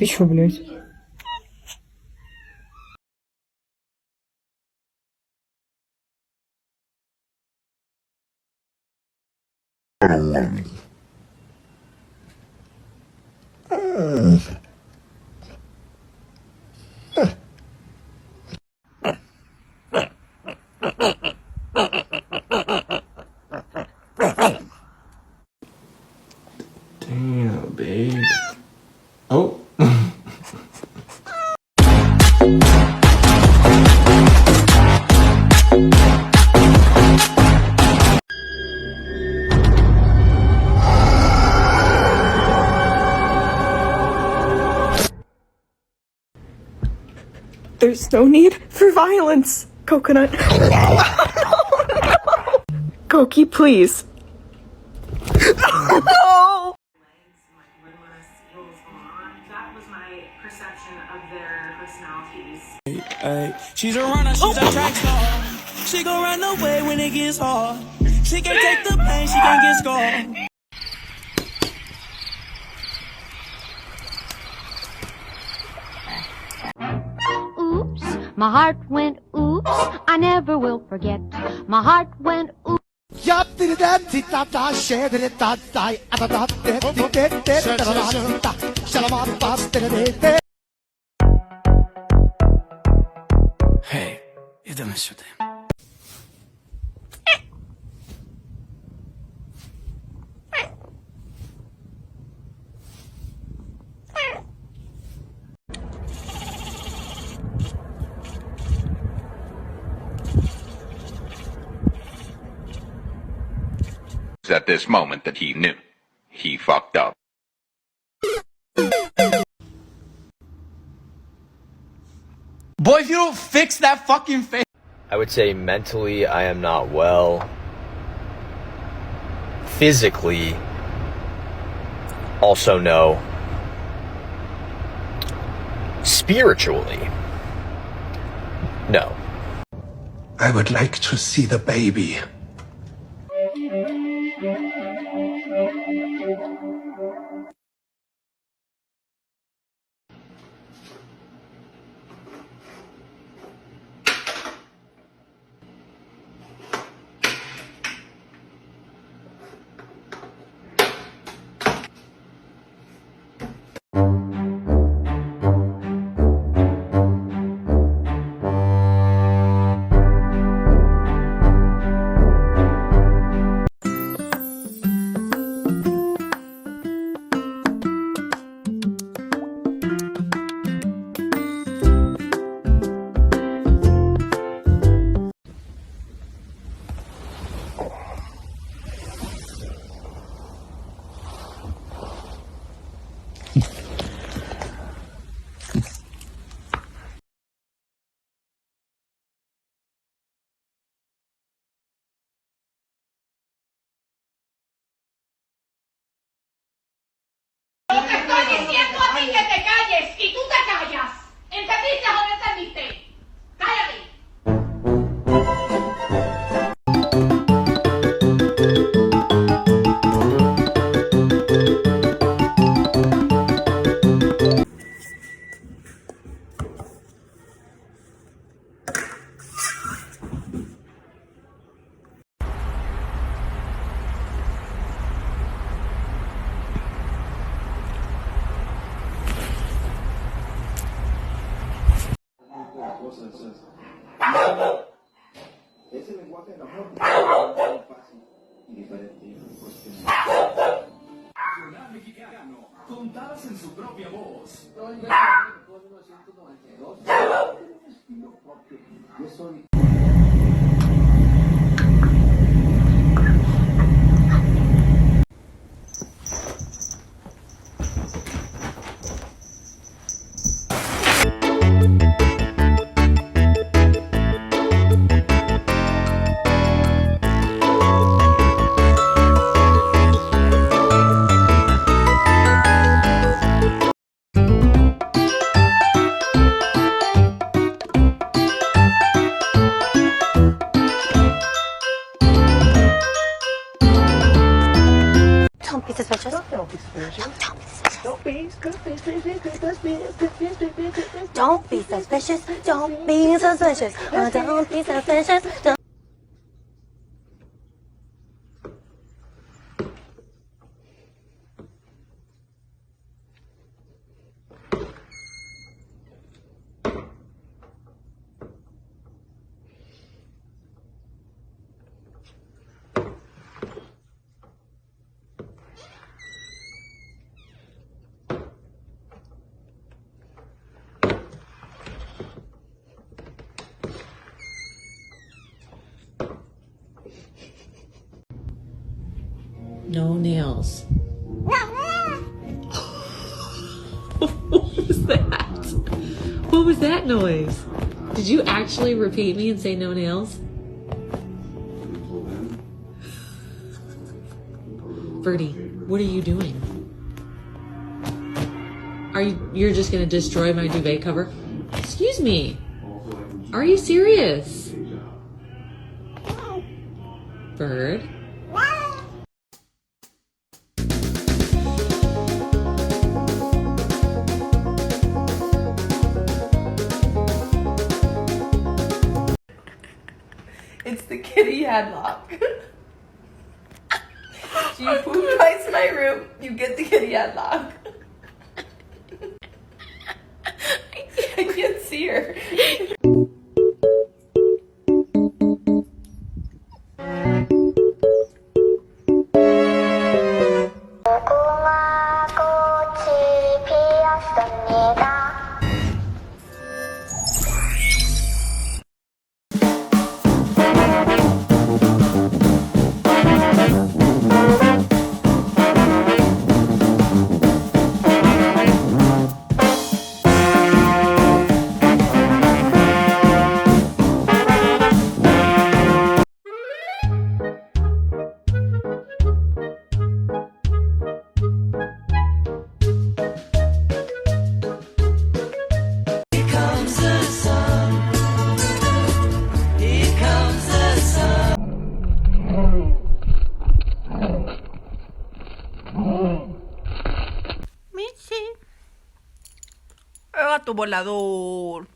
Ты чё, блядь? Damn, babe. Oh. There's no need for violence, Coconut. Cokie, please. No! That was my perception of their personalities. Ay, she's a runner, she's a track star. She gon' run away when it gets hard. She can't take the pain, she can't get scarred. Oops, my heart went oops, I never will forget. My heart went oops. Hey, ideme сюди. At this moment that he knew he fucked up. Boy, if you don't fix that fucking face. I would say mentally I am not well. Physically, also no. Spiritually, no. I would like to see the baby. Lo que estoy diciendo a ti que te calles y tú te callas. ¿Entendiste o no entendiste? Cállate. Ese lenguaje del amor es fácil y diferente. Nacional mexicano, contadas en su propia voz. Todo el día de 1992. Tengo un estilo propio. Yo soy. Don't be suspicious. Don't be suspicious. Don't be suspicious. Don't be suspicious. Don't be suspicious. Don't be suspicious. Don't be suspicious. Don't. No nails. What was that? What was that noise? Did you actually repeat me and say no nails? Birdie, what are you doing? You're just gonna destroy my duvet cover? Excuse me. Are you serious? Bird? It's the kitty headlock. So you poop twice in my room, you get the kitty headlock. I can't see her. Gato volador.